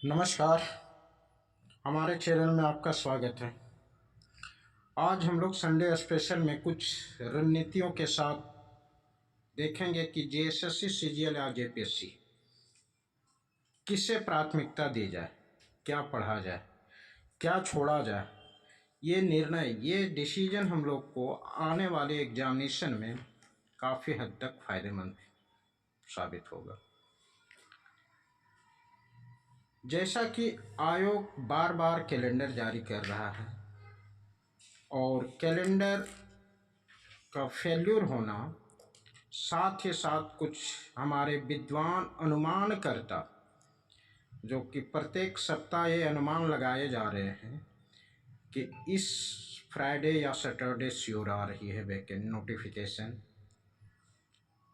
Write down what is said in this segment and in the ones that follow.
नमस्कार। हमारे चैनल में आपका स्वागत है। आज हम लोग संडे स्पेशल में कुछ रणनीतियों के साथ देखेंगे कि जेएसएससी, सीजीएल या जेपीएससी किसे प्राथमिकता दी जाए, क्या पढ़ा जाए, क्या छोड़ा जाए। ये निर्णय, ये डिसीजन हम लोग को आने वाले एग्जामिनेशन में काफ़ी हद तक फायदेमंद साबित होगा। जैसा कि आयोग बार बार कैलेंडर जारी कर रहा है और कैलेंडर का फेल्यूर होना, साथ ही साथ कुछ हमारे विद्वान अनुमानकर्ता जो कि प्रत्येक सप्ताह ये अनुमान लगाए जा रहे हैं कि इस फ्राइडे या सैटरडे श्योर आ रही है वैकेंट नोटिफिकेशन।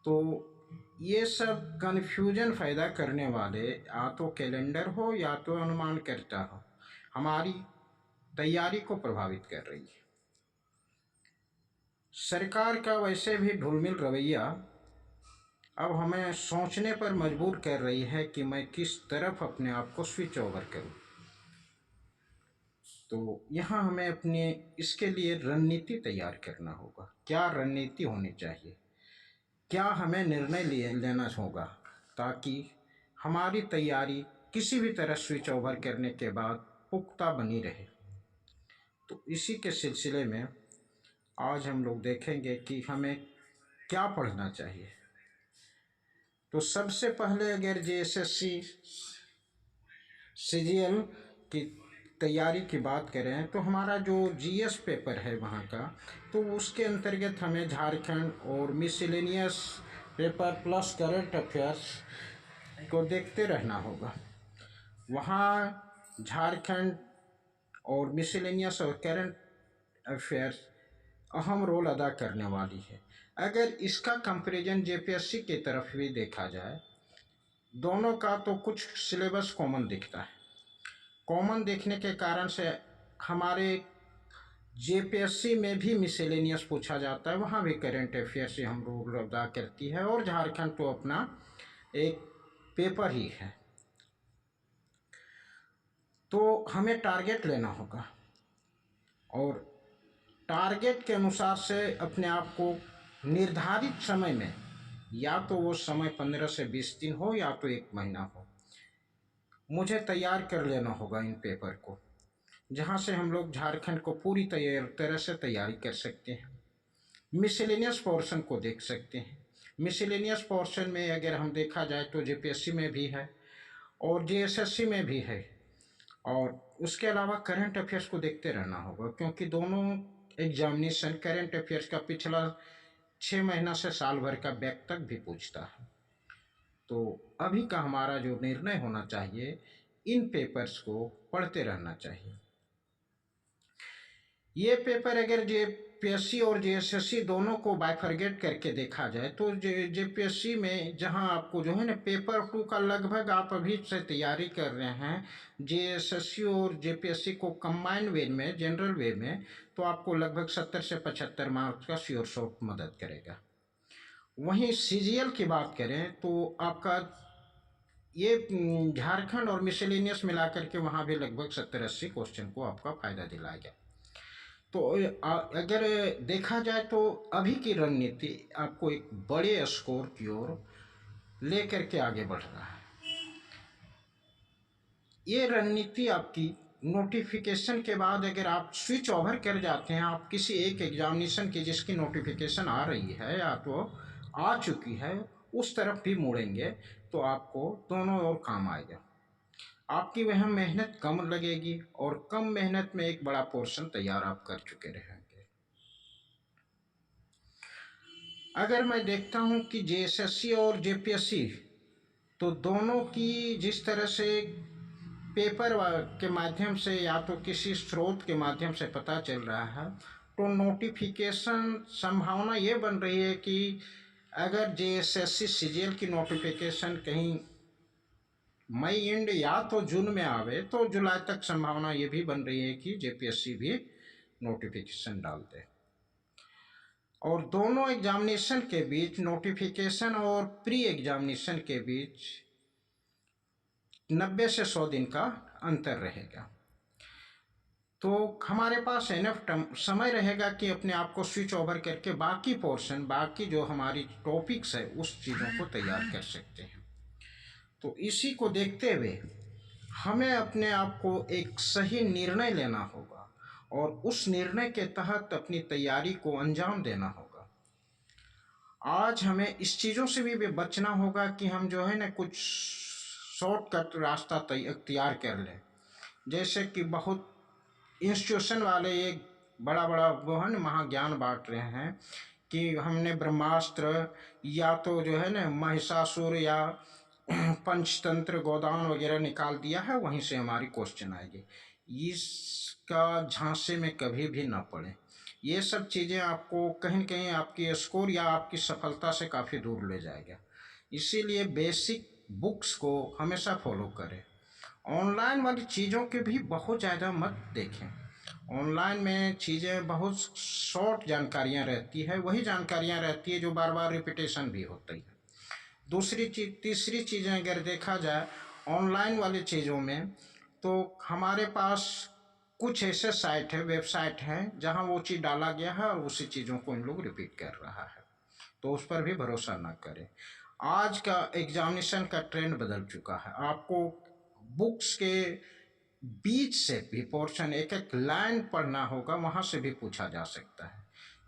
तो ये सब कन्फ्यूजन पैदा करने वाले या तो कैलेंडर हो या तो अनुमानकर्ता हो, हमारी तैयारी को प्रभावित कर रही है। सरकार का वैसे भी ढुलमिल रवैया अब हमें सोचने पर मजबूर कर रही है कि मैं किस तरफ अपने आप को स्विच ओवर करूं। तो यहाँ हमें अपने इसके लिए रणनीति तैयार करना होगा। क्या रणनीति होनी चाहिए, क्या हमें निर्णय लेना होगा ताकि हमारी तैयारी किसी भी तरह स्विच ओवर करने के बाद पुख्ता बनी रहे। तो इसी के सिलसिले में आज हम लोग देखेंगे कि हमें क्या पढ़ना चाहिए। तो सबसे पहले अगर जेएसएससी, सीजीएल की तैयारी की बात करें तो हमारा जो जीएस पेपर है वहाँ का, तो उसके अंतर्गत हमें झारखंड और miscellaneous paper plus current affairs को देखते रहना होगा। वहाँ झारखंड और मिसलेनियस और करंट अफेयर्स अहम रोल अदा करने वाली है। अगर इसका कंपैरिजन जेपीएससी की तरफ भी देखा जाए, दोनों का तो कुछ सिलेबस कॉमन दिखता है। कॉमन देखने के कारण से हमारे जेपीएससी में भी मिसलेनियस पूछा जाता है, वहाँ भी करंट अफेयर से हम रोल अदा करती है, और झारखंड तो अपना एक पेपर ही है। तो हमें टारगेट लेना होगा और टारगेट के अनुसार से अपने आप को निर्धारित समय में, या तो वो समय 15 से 20 दिन हो या तो 1 महीना हो, मुझे तैयार कर लेना होगा इन पेपर को, जहाँ से हम लोग झारखंड को पूरी तरह से तैयारी कर सकते हैं। मिसलेनियस पोर्शन को देख सकते हैं। मिसलेनियस पोर्शन में अगर हम देखा जाए तो जेपीएससी में भी है और जेएसएससी में भी है, और उसके अलावा करंट अफेयर्स को देखते रहना होगा, क्योंकि दोनों एग्जामिनेशन करंट अफेयर्स का पिछला 6 महीना से साल भर का बैक तक भी पूछता है। तो अभी का हमारा जो निर्णय होना चाहिए, इन पेपर्स को पढ़ते रहना चाहिए। ये पेपर अगर जेपीएससी और जेएसएससी दोनों को बाइफरगेट करके देखा जाए तो जेपीएससी में जहां आपको जो है ना पेपर 2 का लगभग आप अभी से तैयारी कर रहे हैं, जेएसएससी और जेपीएससी को कंबाइन वे में, जनरल वे में, तो आपको लगभग 70 से 75 मार्क्स का श्योर शॉट मदद करेगा। वहीं सीजीएल की बात करें तो आपका ये झारखंड और मिसलेनियस मिलाकर के वहाँ भी लगभग 70-80 क्वेश्चन को आपका फायदा दिलाएगा। तो अगर देखा जाए तो अभी की रणनीति आपको एक बड़े स्कोर की ओर लेकर के आगे बढ़ रहा है। ये रणनीति आपकी नोटिफिकेशन के बाद अगर आप स्विच ओवर कर जाते हैं, आप किसी एक एग्जामिनेशन की जिसकी नोटिफिकेशन आ रही है या तो आ चुकी है, उस तरफ भी मुड़ेंगे तो आपको दोनों ओर काम आएगा। आपकी वह मेहनत कम लगेगी और कम मेहनत में एक बड़ा पोर्शन तैयार आप कर चुके रहेंगे। अगर मैं देखता हूं कि जेएसएससी और जेपीएससी, तो दोनों की जिस तरह से पेपर के माध्यम से या तो किसी स्रोत के माध्यम से पता चल रहा है, तो नोटिफिकेशन संभावना ये बन रही है कि अगर जेएसएससी सीजीएल की नोटिफिकेशन कहीं मई एंड या तो जून में आवे, तो जुलाई तक संभावना ये भी बन रही है कि जेपीएससी भी नोटिफिकेशन डाल दे। और दोनों एग्जामिनेशन के बीच, नोटिफिकेशन और प्री एग्जामिनेशन के बीच 90 से 100 दिन का अंतर रहेगा। तो हमारे पास इनफ समय रहेगा कि अपने आप को स्विच ओवर करके बाकी पोर्शन, बाकी जो हमारी टॉपिक्स है उस चीज़ों को तैयार कर सकते हैं। तो इसी को देखते हुए हमें अपने आप को एक सही निर्णय लेना होगा और उस निर्णय के तहत अपनी तैयारी को अंजाम देना होगा। आज हमें इस चीज़ों से भी बचना होगा कि हम जो है ना कुछ शॉर्टकट रास्ता अख्तियार कर लें। जैसे कि बहुत इंस्टीट्यूशन वाले एक बड़ा बड़ा वो है ना महाज्ञान बांट रहे हैं कि हमने ब्रह्मास्त्र या तो जो है ना महिषासुर या पंचतंत्र गोदान वगैरह निकाल दिया है, वहीं से हमारी क्वेश्चन आएगी। इसका झांसे में कभी भी ना पड़े। ये सब चीज़ें आपको कहीं न कहीं आपकी स्कोर या आपकी सफलता से काफ़ी दूर ले जाएगा। इसीलिए बेसिक बुक्स को हमेशा फॉलो करें। ऑनलाइन वाली चीज़ों के भी बहुत ज़्यादा मत देखें। ऑनलाइन में चीज़ें बहुत शॉर्ट जानकारियाँ रहती है, वही जानकारियाँ रहती है जो बार बार रिपीटेशन भी होती है। दूसरी चीज़, तीसरी चीज़ें अगर देखा जाए ऑनलाइन वाली चीज़ों में, तो हमारे पास कुछ ऐसे साइट है, वेबसाइट हैं जहां वो चीज़ डाला गया है और उसी चीज़ों को इन लोग रिपीट कर रहा है, तो उस पर भी भरोसा ना करें। आज का एग्जामिनेशन का ट्रेंड बदल चुका है। आपको बुक्स के बीच से भी पोर्शन, एक एक लाइन पढ़ना होगा, वहाँ से भी पूछा जा सकता है।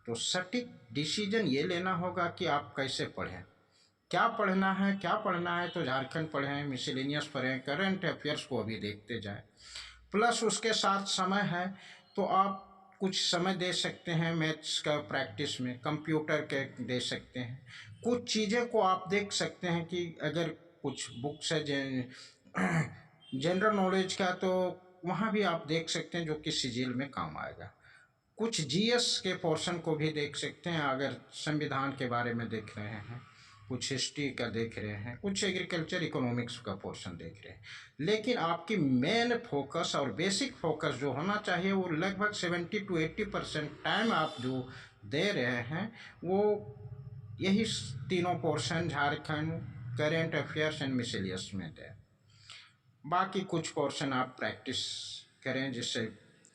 तो सटीक डिसीजन ये लेना होगा कि आप कैसे पढ़ें, क्या पढ़ना है, क्या पढ़ना है। तो झारखंड पढ़ें, मिसलेनियस पढ़ें, करंट अफेयर्स को अभी देखते जाएं। प्लस उसके साथ समय है तो आप कुछ समय दे सकते हैं मैथ्स का प्रैक्टिस में, कंप्यूटर के दे सकते हैं। कुछ चीज़ें को आप देख सकते हैं कि अगर कुछ बुक्स है जनरल नॉलेज का, तो वहाँ भी आप देख सकते हैं जो कि सिजिल में काम आएगा। कुछ जीएस के पोर्शन को भी देख सकते हैं अगर संविधान के बारे में देख रहे हैं, कुछ हिस्ट्री का देख रहे हैं, कुछ एग्रीकल्चर इकोनॉमिक्स का पोर्शन देख रहे हैं। लेकिन आपकी मेन फोकस और बेसिक फोकस जो होना चाहिए वो लगभग 70 to 80% टाइम आप जो दे रहे हैं वो यही तीनों portion Jharkhand, current affairs and miscellaneous में दें। बाकी कुछ पोर्शन आप प्रैक्टिस करें जिससे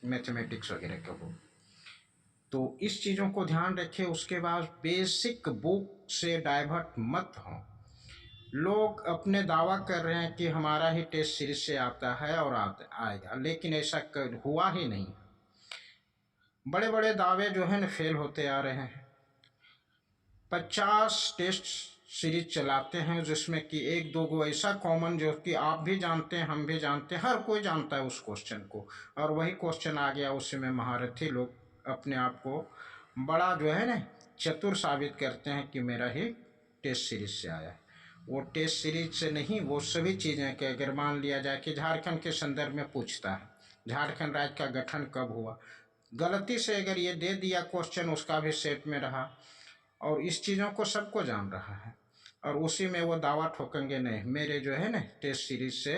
मैथमेटिक्स वगैरह का हो। तो इस चीज़ों को ध्यान रखें। उसके बाद बेसिक बुक से डाइवर्ट मत हो। लोग अपने दावा कर रहे हैं कि हमारा ही टेस्ट सीरीज से आता है और आएगा, लेकिन ऐसा हुआ ही नहीं। बड़े बड़े दावे जो हैं फेल होते आ रहे हैं। 50 टेस्ट सीरीज चलाते हैं जिसमें कि एक दो गो ऐसा कॉमन जो कि आप भी जानते हैं, हम भी जानते हैं, हर कोई जानता है उस क्वेश्चन को, और वही क्वेश्चन आ गया, उसी में महारथी लोग अपने आप को बड़ा जो है ना चतुर साबित करते हैं कि मेरा ही टेस्ट सीरीज से आया है। वो टेस्ट सीरीज से नहीं, वो सभी चीज़ें के अगर मान लिया जाए कि झारखंड के संदर्भ में पूछता है, झारखंड राज्य का गठन कब हुआ, गलती से अगर ये दे दिया क्वेश्चन, उसका भी सेट में रहा और इस चीज़ों को सबको जान रहा है, और उसी में वो दावा ठोकेंगे नहीं मेरे जो है ना टेस्ट सीरीज से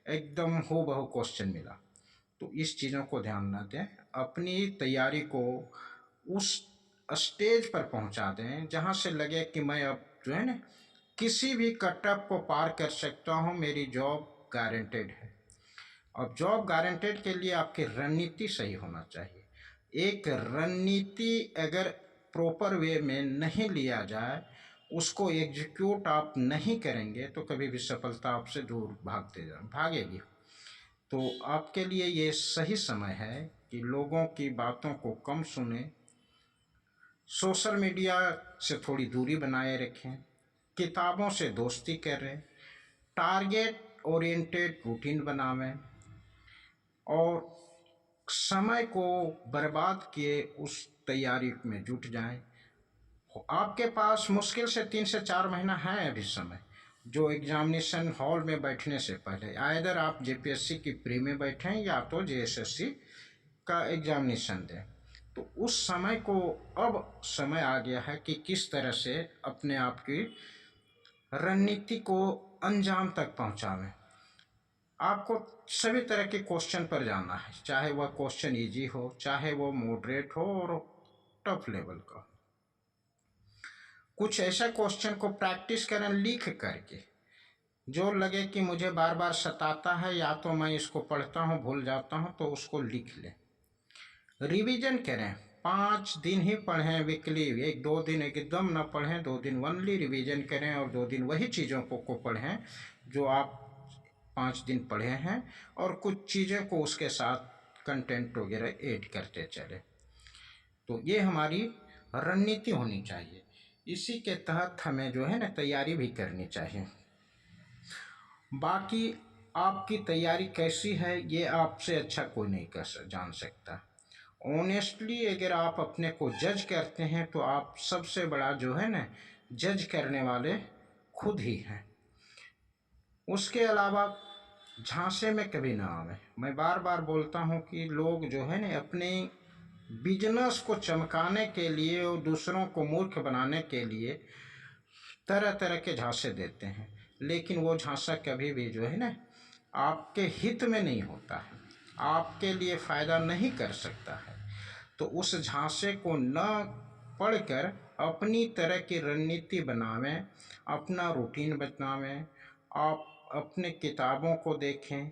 एकदम हो बहु क्वेश्चन मिला। तो इस चीज़ों को ध्यान न दें, अपनी तैयारी को उस स्टेज पर पहुंचा दें जहां से लगे कि मैं अब जो है ना किसी भी कटअप को पार कर सकता हूं, मेरी जॉब गारंटेड है। अब जॉब गारंटेड के लिए आपकी रणनीति सही होना चाहिए। एक रणनीति अगर प्रॉपर वे में नहीं लिया जाए, उसको एग्जीक्यूट आप नहीं करेंगे तो कभी भी सफलता आपसे दूर भागेगी। तो आपके लिए ये सही समय है कि लोगों की बातों को कम सुने, सोशल मीडिया से थोड़ी दूरी बनाए रखें, किताबों से दोस्ती करें, टारगेट ओरिएंटेड रूटीन बनावें और समय को बर्बाद किए उस तैयारी में जुट जाएं। आपके पास मुश्किल से 3 से 4 महीना है अभी समय, जो एग्जामिनेशन हॉल में बैठने से पहले आइदर आप जेपीएससी की प्री में बैठें या तो जेएसएससी का एग्जामिनेशन दें। तो उस समय को अब समय आ गया है कि किस तरह से अपने आप की रणनीति को अंजाम तक पहुंचावें। आपको सभी तरह के क्वेश्चन पर जाना है, चाहे वह क्वेश्चन इजी हो, चाहे वो मॉडरेट हो और टफ लेवल का। कुछ ऐसा क्वेश्चन को प्रैक्टिस करें लिख करके, जो लगे कि मुझे बार बार सताता है या तो मैं इसको पढ़ता हूँ भूल जाता हूँ तो उसको लिख लें। रिवीजन करें, 5 दिन ही पढ़ें वीकली, 1-2 दिन एकदम ना पढ़ें, 2 दिन वनली रिवीजन करें और 2 दिन वही चीज़ों को पढ़ें जो आप 5 दिन पढ़े हैं, और कुछ चीज़ें को उसके साथ कंटेंट वगैरह ऐड करते चले। तो ये हमारी रणनीति होनी चाहिए। इसी के तहत हमें जो है ना तैयारी भी करनी चाहिए। बाकी आपकी तैयारी कैसी है ये आपसे अच्छा कोई नहीं जान सकता। ऑनेस्टली अगर आप अपने को जज करते हैं तो आप सबसे बड़ा जो है ना जज करने वाले खुद ही हैं। उसके अलावा झांसे में कभी ना आवे। मैं बार बार बोलता हूँ कि लोग जो है ना अपने बिजनेस को चमकाने के लिए और दूसरों को मूर्ख बनाने के लिए तरह तरह के झांसे देते हैं, लेकिन वो झांसा कभी भी जो है ना आपके हित में नहीं होता है, आपके लिए फ़ायदा नहीं कर सकता है। तो उस झांसे को न पढ़कर अपनी तरह की रणनीति बनावें, अपना रूटीन बनावें, आप अपने किताबों को देखें,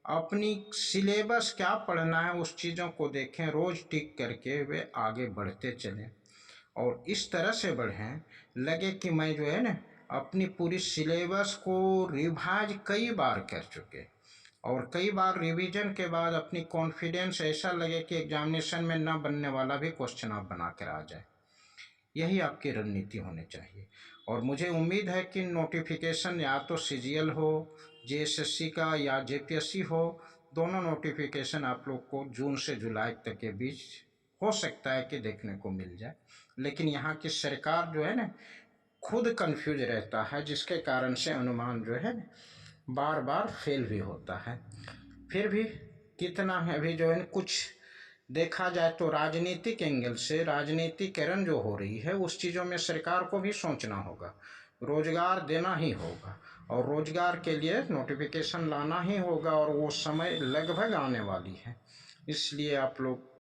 अपनी सिलेबस क्या पढ़ना है उस चीज़ों को देखें, रोज़ टिक करके वे आगे बढ़ते चलें। और इस तरह से बढ़ें लगे कि मैं जो है ना अपनी पूरी सिलेबस को रिवाइज कई बार कर चुके, और कई बार रिवीजन के बाद अपनी कॉन्फिडेंस ऐसा लगे कि एग्जामिनेशन में ना बनने वाला भी क्वेश्चन आप बना कर आ जाए। यही आपकी रणनीति होनी चाहिए। और मुझे उम्मीद है कि नोटिफिकेशन या तो सीजीएल हो, जेएसएससी का या जेपीएससी हो, दोनों नोटिफिकेशन आप लोग को जून से जुलाई तक के बीच हो सकता है कि देखने को मिल जाए। लेकिन यहाँ की सरकार जो है ना खुद कंफ्यूज रहता है, जिसके कारण से अनुमान जो है बार बार फेल भी होता है। फिर भी कितना है अभी जो है कुछ देखा जाए तो राजनीतिक एंगल से राजनीतिकरण जो हो रही है उस चीज़ों में सरकार को भी सोचना होगा, रोजगार देना ही होगा और रोजगार के लिए नोटिफिकेशन लाना ही होगा, और वो समय लगभग आने वाली है। इसलिए आप लोग